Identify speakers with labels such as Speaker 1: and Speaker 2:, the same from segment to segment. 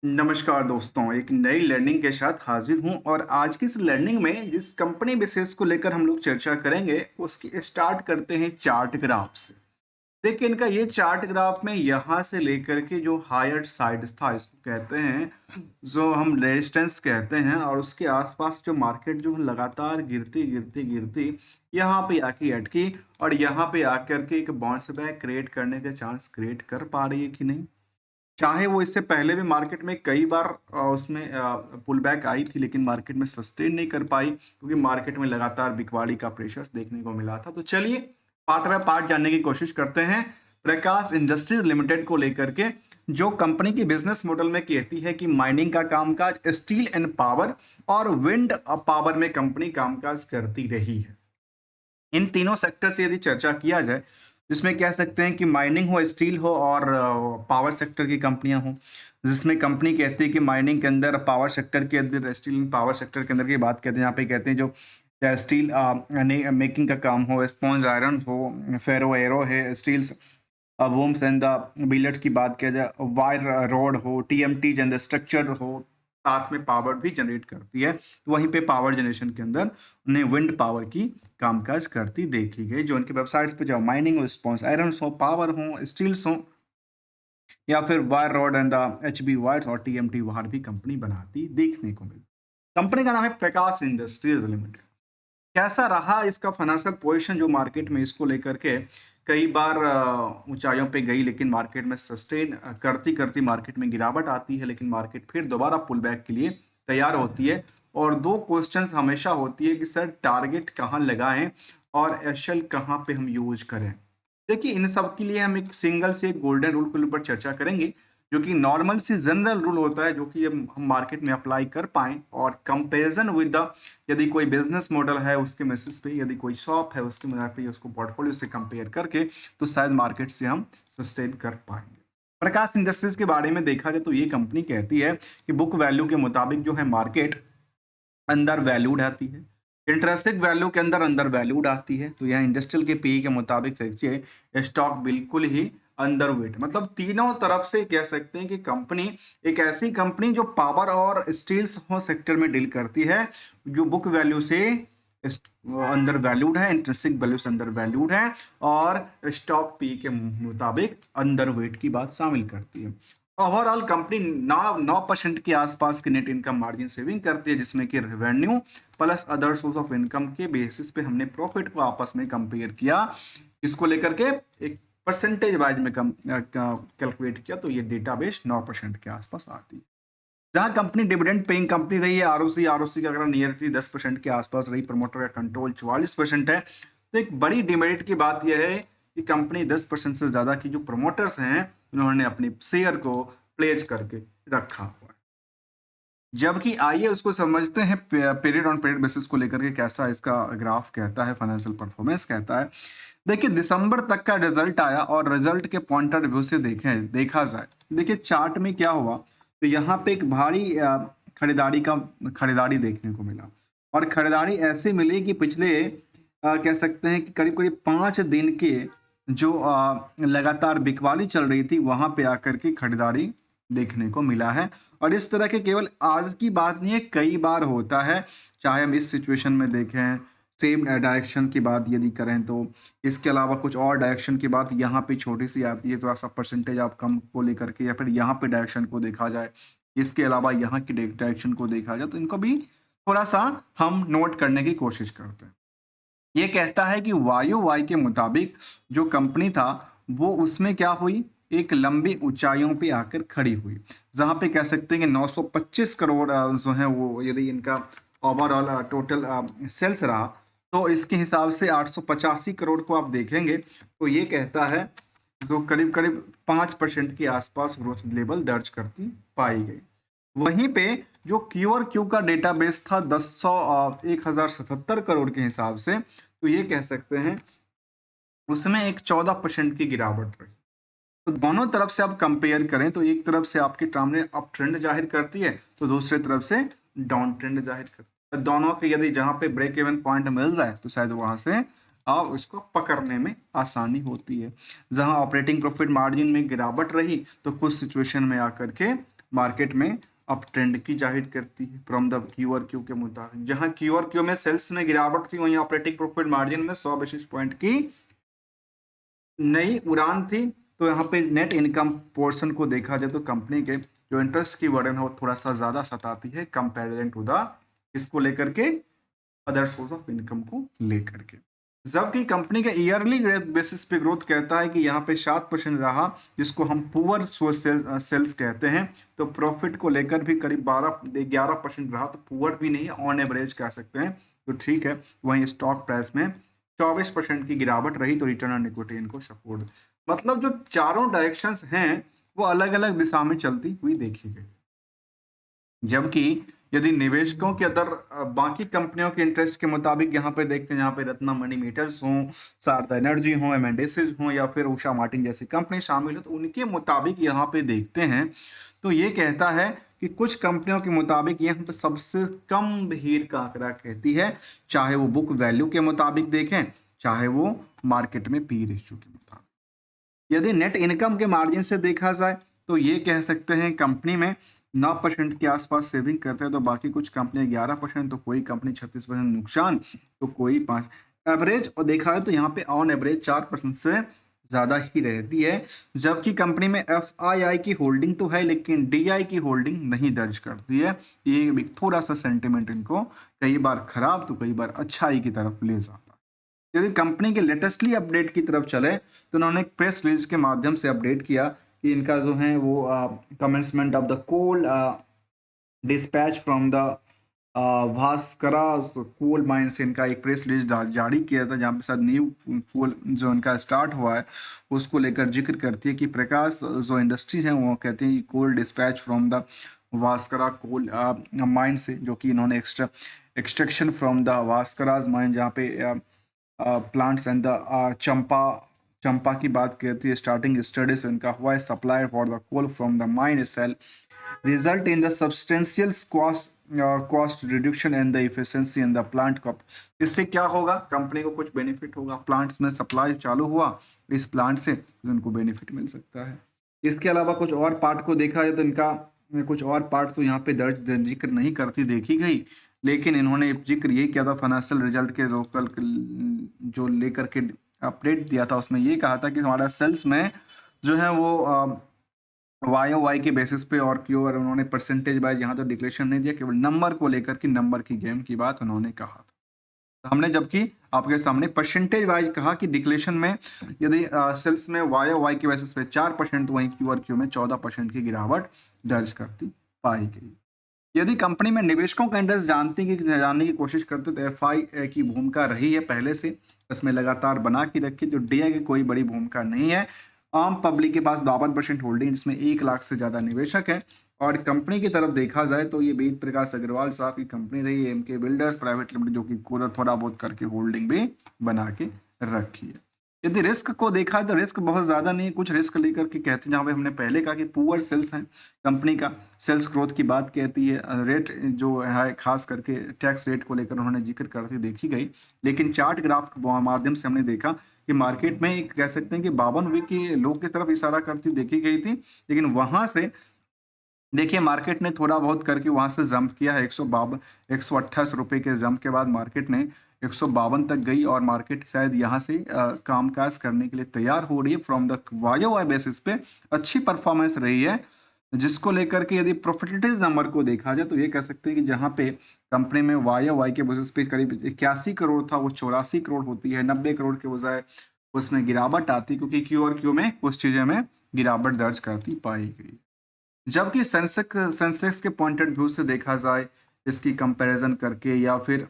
Speaker 1: नमस्कार दोस्तों, एक नई लर्निंग के साथ हाजिर हूं और आज की इस लर्निंग में जिस कंपनी विशेष को लेकर हम लोग चर्चा करेंगे उसकी स्टार्ट करते हैं चार्ट ग्राफ से। देखिए इनका ये चार्ट ग्राफ में यहाँ से लेकर के जो हायर साइड था इसको कहते हैं, जो हम रेजिस्टेंस कहते हैं, और उसके आसपास जो मार्केट जो लगातार गिरती गिरती गिरती यहाँ पे आके अटकी और यहाँ पे आकर के एक बाउंस बैक क्रिएट करने का चांस क्रिएट कर पा रही है कि नहीं। चाहे वो इससे पहले भी मार्केट में कई बार उसमें पुल बैक आई थी, लेकिन मार्केट में सस्टेन नहीं कर पाई क्योंकि मार्केट में लगातार बिकवाली का प्रेशर देखने को मिला था। तो चलिए पार्ट बाय पार्ट जानने की कोशिश करते हैं प्रकाश इंडस्ट्रीज लिमिटेड को लेकर के, जो कंपनी की बिजनेस मॉडल में कहती है कि माइनिंग का कामकाज, स्टील एंड पावर और विंड पावर में कंपनी कामकाज करती रही है। इन तीनों सेक्टर से यदि चर्चा किया जाए, जिसमें कह सकते हैं कि माइनिंग हो, स्टील हो और पावर सेक्टर की कंपनियां हो, जिसमें कंपनी कहती है कि माइनिंग के अंदर, पावर सेक्टर के अंदर, स्टील पावर सेक्टर के अंदर की बात करते हैं, यहाँ पे कहते हैं जो स्टील मेकिंग का काम हो, स्पॉन्ज आयरन हो, फेरो एरो है, स्टील्स वोम्स एंड द बिलेट की बात किया जाए, वायर रोड हो, टीएमटी जनरल स्ट्रक्चर हो, साथ में पावर भी जनरेट करती है। तो वहीं पे पावर जनरेशन के अंदर उन्हें विंड पावर की कामकाज करती देखी गई। जो उनकी वेबसाइट्स पे जो माइनिंग हो, स्पॉन्स आयरन हो, पावर हो, स्टील्स हो, या फिर wire rod and the HB wires और टीएमटी वायर भी कंपनी बनाती देखने को मिली। कंपनी का नाम है प्रकाश इंडस्ट्रीज लिमिटेड। कैसा रहा इसका फाइनेंशियल पोजीशन, जो मार्केट में इसको लेकर के कई बार ऊंचाइयों पे गई, लेकिन मार्केट में सस्टेन करती करती मार्केट में गिरावट आती है, लेकिन मार्केट फिर दोबारा पुल बैक के लिए तैयार होती है। और दो क्वेश्चंस हमेशा होती है कि सर टारगेट कहाँ लगाएं और एसएल कहाँ पे हम यूज करें। देखिए इन सब के लिए हम एक सिंगल से एक गोल्डन रूल के ऊपर चर्चा करेंगे, जो कि नॉर्मल सी जनरल रूल होता है, जो कि हम मार्केट में अप्लाई कर पाएं और कंपैरिजन विद द, यदि कोई बिजनेस मॉडल है उसके बेसिस पे, यदि कोई शॉप है उसके मदद पे, उसको पोर्टफोलियो से कंपेयर करके तो शायद मार्केट से हम सस्टेन कर पाएंगे। प्रकाश इंडस्ट्रीज के बारे में देखा जाए तो ये कंपनी कहती है कि बुक वैल्यू के मुताबिक जो है मार्केट अंडर वैल्यूड आती है, इंट्रेंसिक वैल्यू के अंदर अंडर वैल्यूड आती है। तो यहाँ इंडस्ट्रियल के पीई के मुताबिक देखिए स्टॉक बिल्कुल ही अंडर वेट, मतलब तीनों तरफ से कह सकते हैं कि कंपनी एक ऐसी कंपनी जो पावर और स्टील्स सेक्टर में डील करती है, जो बुक वैल्यू से अंडर वैल्यूड है, इंट्रेंसिक वैल्यू से अंडर वैल्यूड है और स्टॉक पी के मुताबिक अंडर वेट की बात शामिल करती है। ओवरऑल कंपनी 9% के आसपास की नेट इनकम मार्जिन सेविंग करती है, जिसमें कि revenue plus other source of income के बेसिस पे हमने प्रॉफिट को आपस में कंपेयर किया, इसको लेकर के एक परसेंटेज वाइज में कैलकुलेट किया, तो ये डेटाबेस 9% के आसपास आती है। जहां कंपनी डिविडेंड पेइंग कंपनी रही है, आरओसी का अगर नियरली 10% के आसपास रही, प्रमोटर का कंट्रोल 44% है। तो एक बड़ी डिमेरिट की बात यह है कि कंपनी 10% से ज्यादा की जो प्रमोटर्स हैं उन्होंने अपने शेयर को प्लेज करके रखा हुआ है। जबकि आइए उसको समझते हैं पीरियड ऑन पीरियड बेसिस को लेकर के कैसा इसका ग्राफ कहता है, फाइनेंशियल परफॉर्मेंस कहता है। देखिए दिसंबर तक का रिजल्ट आया और रिजल्ट के पॉइंट ऑफ व्यू से देखा जाए, देखिए चार्ट में क्या हुआ, तो यहाँ पे एक भारी खरीदारी देखने को मिला। और खरीदारी ऐसे मिली कि पिछले कह सकते हैं कि करीब करीब 5 दिन के जो लगातार बिकवाली चल रही थी, वहां पे आकर के खरीदारी देखने को मिला है। और इस तरह के केवल आज की बात नहीं है, कई बार होता है। चाहे हम इस सिचुएशन में देखें, सेम डायरेक्शन की बात यदि करें तो, इसके अलावा कुछ और डायरेक्शन की बात यहाँ पे छोटी सी आती है, थोड़ा सा परसेंटेज आप कम को लेकर के, या फिर यहाँ पे डायरेक्शन को देखा जाए, इसके अलावा यहाँ की डायरेक्शन को देखा जाए, तो इनको भी थोड़ा सा हम नोट करने की कोशिश करते हैं। ये कहता है कि वायु वाई के मुताबिक जो कंपनी था वो उसमें क्या हुई, एक लंबी ऊंचाइयों पे आकर खड़ी हुई, जहां पे कह सकते हैं कि 925 करोड़ जो है वो, यदि इनका ओवरऑल टोटल सेल्स रहा, तो इसके हिसाब से 885 करोड़ को आप देखेंगे तो ये कहता है जो करीब करीब 5% के आसपास ग्रोथ लेवल दर्ज करती पाई गई। वहीं पे जो क्यू और क्यू का डेटाबेस था 1077 करोड़ के हिसाब से, तो ये कह सकते हैं उसमें एक 14% की गिरावट रही। तो दोनों तरफ से आप कंपेयर करें तो एक तरफ से आपके सामने अप ट्रेंड जाहिर करती है, तो दूसरी तरफ से डाउन ट्रेंड जाहिर करती है। दोनों के यदि जहां पे ब्रेक इवन पॉइंट मिल जाए तो शायद वहां से आप उसको पकड़ने में आसानी होती है। जहां ऑपरेटिंग प्रॉफिट मार्जिन में गिरावट रही तो कुछ सिचुएशन में आकर के मार्केट में अप ट्रेंड की जाहिर करती है फ्रॉम द क्यू और क्यू के मुताबिक। जहां क्यू और क्यू में सेल्स में गिरावट थी, वहीं ऑपरेटिंग प्रॉफिट मार्जिन में 100 बेसिस पॉइंट की नई उड़ान थी। तो यहाँ पे नेट इनकम पोर्शन को देखा जाए तो कंपनी के जो इंटरेस्ट की बर्डन है वो थोड़ा सा ज्यादा सताती है कंपेरिजन टू द इसको लेकर के अदर सोर्स ऑफ इनकम को लेकर के। जबकि कंपनी का ईयरली बेसिस पे ग्रोथ कहता है कि यहाँ पे 7% रहा, जिसको हम पुअर सेल्स कहते हैं। तो प्रॉफिट को लेकर भी करीब 11% रहा, तो पुअर भी नहीं, ऑन एवरेज कह सकते हैं, तो ठीक है। वहीं स्टॉक प्राइस में 24% की गिरावट रही, तो रिटर्न ऑन इक्विटी इनको सपोर्ट, मतलब जो चारों डायरेक्शंस हैं वो अलग अलग दिशा में चलती हुई देखी गई। जबकि यदि निवेशकों के अदर बाकी कंपनियों के इंटरेस्ट के मुताबिक यहाँ पे देखते हैं, यहाँ पे रत्नमणि मीटर्स हों, शारदा एनर्जी हों, एमएनडीसीज हों, या फिर उषा मार्टिन जैसी कंपनी शामिल हो, तो उनके मुताबिक यहाँ पे देखते हैं तो ये कहता है कि कुछ कंपनियों के मुताबिक यहाँ पे सबसे कम भीड़ का आंकड़ा कहती है, चाहे वो बुक वैल्यू के मुताबिक देखें, चाहे वो मार्केट में पी रेशियो के मुताबिक। यदि नेट इनकम के मार्जिन से देखा जाए तो ये कह सकते हैं कंपनी में 9% के आसपास सेविंग करते हैं, तो बाकी कुछ कंपनी 11%, तो कोई कंपनी 36% नुकसान, तो कोई 5 एवरेज, और देखा है तो यहाँ पे ऑन एवरेज 4% से ज़्यादा ही रहती है। जबकि कंपनी में FII की होल्डिंग तो है, लेकिन DI की होल्डिंग नहीं दर्ज करती है। ये भी थोड़ा सा सेंटिमेंट इनको कई बार खराब तो कई बार अच्छाई की तरफ ले जाता है। यदि कंपनी के लेटेस्टली अपडेट की तरफ चले तो उन्होंने एक प्रेस रिलीज के माध्यम से अपडेट किया कि इनका जो है वो commencement of the coal dispatch from the Bhaskara coal mine से इनका एक प्रेस रिलीज जारी किया था, जहाँ पे साथ न्यू कोल जो इनका स्टार्ट हुआ है उसको लेकर जिक्र करती है कि प्रकाश जो इंडस्ट्री है वो कहते हैं coal dispatch from the Vaskara coal mine से, जो कि इन्होंने extraction from the Vaskara's mine, जहाँ पे प्लांट्स एंड द चंपा की बात करती है, स्टार्टिंग स्टडीज इनका हुआ है, supply for the coal from the mine shall result in the substantial cost reduction and the efficiency in the plant cup. इससे क्या होगा, कंपनी को कुछ बेनिफिट होगा, प्लांट्स में सप्लाई चालू हुआ इस प्लांट से तो उनको बेनिफिट मिल सकता है। इसके अलावा कुछ और पार्ट को देखा जाए तो इनका कुछ और पार्ट तो यहाँ पे दर्ज जिक्र नहीं करती देखी गई, लेकिन इन्होंने जिक्र यही किया था फाइनेंशियल रिजल्ट के लोकल जो लेकर के अपडेट दिया था, उसमें ये कहा था कि हमारा सेल्स में जो है वो YOY के बेसिस पे और क्यों, और उन्होंने परसेंटेज वाइज यहाँ तो डिक्लेरेशन नहीं दिया, केवल नंबर को लेकर के नंबर की गेम की बात उन्होंने कहा था। तो हमने जबकि आपके सामने परसेंटेज वाइज कहा कि डिक्लेरेशन में यदि सेल्स में YOY के बेसिस पे 4%, तो वहीं Q और Q में 14% की गिरावट दर्ज करती पाई गई। यदि कंपनी में निवेशकों का इंटरेस्ट जानने की कोशिश करते तो FI की भूमिका रही है पहले से, इसमें लगातार बना के रखी, जो DI की कोई बड़ी भूमिका नहीं है। आम पब्लिक के पास 52% होल्डिंग, जिसमें 1 लाख से ज़्यादा निवेशक है। और कंपनी की तरफ देखा जाए तो ये वेद प्रकाश अग्रवाल साहब की कंपनी रही है, MK बिल्डर्स प्राइवेट लिमिटेड, जो कि थोड़ा बहुत करके होल्डिंग भी बना के रखी है। यदि रिस्क को देखा तो रिस्क बहुत ज़्यादा नहीं, कुछ रिस्क लेकर के कहते हैं, जहाँ पे हमने पहले कहा कि पुअर सेल्स हैं, कंपनी का सेल्स ग्रोथ की बात कहती है, रेट जो है खास करके टैक्स रेट को लेकर उन्होंने जिक्र करती देखी गई। लेकिन चार्ट ग्राफ के माध्यम से हमने देखा कि मार्केट में एक कह सकते हैं कि 52 वीक की लो की तरफ इशारा करती देखी गई थी, लेकिन वहां से देखिए मार्केट ने थोड़ा बहुत करके वहां से जंप किया है। 128 रुपए के जंप के बाद मार्केट ने 152 तक गई, और मार्केट शायद यहाँ से कामकाज करने के लिए तैयार हो रही है। फ्रॉम द YOY बेसिस पे अच्छी परफॉर्मेंस रही है, जिसको लेकर के यदि प्रॉफिटेज नंबर को देखा जाए तो ये कह सकते हैं कि जहाँ पे कंपनी में YOY के बेसिस पे करीब 81 करोड़ था, वो 84 करोड़ होती है। 90 करोड़ के बजाय उसमें गिरावट आती, क्योंकि Q और Q में कुछ चीज़ें में गिरावट दर्ज करती पाई गई। जबकि सेंसेक्स के पॉइंटेड व्यू से देखा जाए, इसकी कंपैरिजन करके या फिर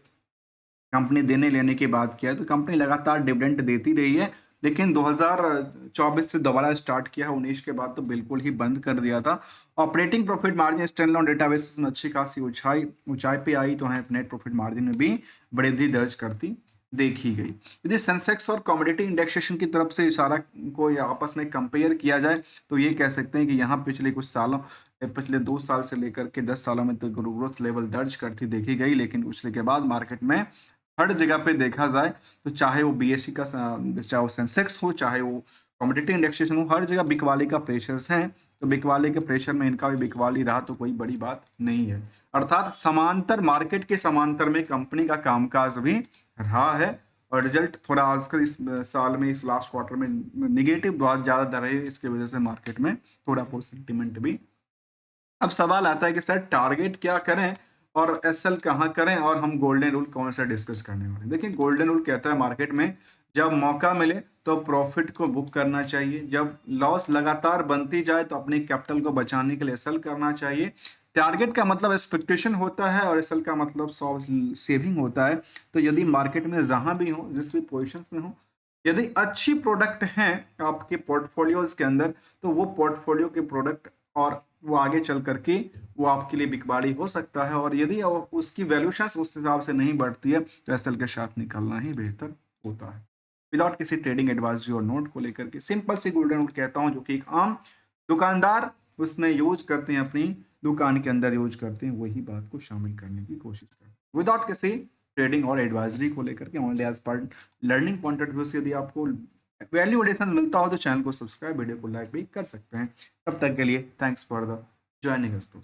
Speaker 1: कंपनी देने लेने की बात किया है, तो कंपनी लगातार डिविडेंड देती रही है, लेकिन 2024 से दोबारा स्टार्ट किया है, 19 के बाद तो बिल्कुल ही बंद कर दिया था। Operating profit margin standalone database में अच्छी खासी ऊंचाई पे आई, तो है नेट प्रॉफिट मार्जिन में भी वृद्धि दर्ज करती देखी गई। यदि सेंसेक्स और कमोडिटी इंडेक्सेशन की तरफ से इशारा को या आपस में कंपेयर किया जाए तो ये कह सकते हैं कि यहाँ पिछले कुछ सालों, पिछले 2 साल से लेकर के 10 सालों में तो ग्रोथ लेवल दर्ज करती देखी गई, लेकिन पिछले के बाद मार्केट में हर जगह पे देखा जाए तो चाहे वो बीएससी का चाहे वो सेंसेक्स हो, चाहे वो कमोडिटी इंडेक्सेशन हो, हर जगह बिकवाली का प्रेशर्स है। तो बिकवाली के प्रेशर में इनका भी बिकवाली रहा तो कोई बड़ी बात नहीं है। अर्थात समांतर मार्केट के समांतर में कंपनी का कामकाज भी रहा है और रिजल्ट थोड़ा आजकल इस साल में, इस लास्ट क्वार्टर में निगेटिव बहुत ज़्यादा दर रही है। इसकी वजह से मार्केट में थोड़ा बहुत सेंटिमेंट भी। अब सवाल आता है कि सर टारगेट क्या करें और एसएल कहाँ करें और हम गोल्डन रूल कौन सा डिस्कस करने वाले हैं। देखिए गोल्डन रूल कहता है मार्केट में जब मौका मिले तो प्रॉफिट को बुक करना चाहिए, जब लॉस लगातार बनती जाए तो अपनी कैपिटल को बचाने के लिए एसएल करना चाहिए। टारगेट का मतलब एक्सपेक्टेशन होता है और एसएल का मतलब सेविंग होता है। तो यदि मार्केट में जहां भी हो, जिस भी पोजिशन में हो, यदि अच्छी प्रोडक्ट हैं आपके पोर्टफोलियोज के अंदर, तो वो पोर्टफोलियो के प्रोडक्ट और वो आगे चल करके वो आपके लिए बिकबाड़ी हो सकता है। और यदि उसकी वैल्यूशन उस हिसाब से नहीं बढ़ती है तो एसएल के साथ निकलना ही बेहतर होता है। विदाउट किसी ट्रेडिंग एडवाइजरी और नोट को लेकर के सिंपल सी गोल्डन रूल कहता हूँ, जो कि एक आम दुकानदार उसमें यूज करते हैं, अपनी दुकान के अंदर यूज करते हैं, वही बात को शामिल करने की कोशिश करते हैं विदाउट किसी ट्रेडिंग और एडवाइजरी को लेकर के, only as per learning point of view से। यदि आपको वैल्यू एडिशन मिलता हो तो चैनल को सब्सक्राइब, वीडियो को लाइक भी कर सकते हैं। तब तक के लिए thanks for the joining us दोस्तों।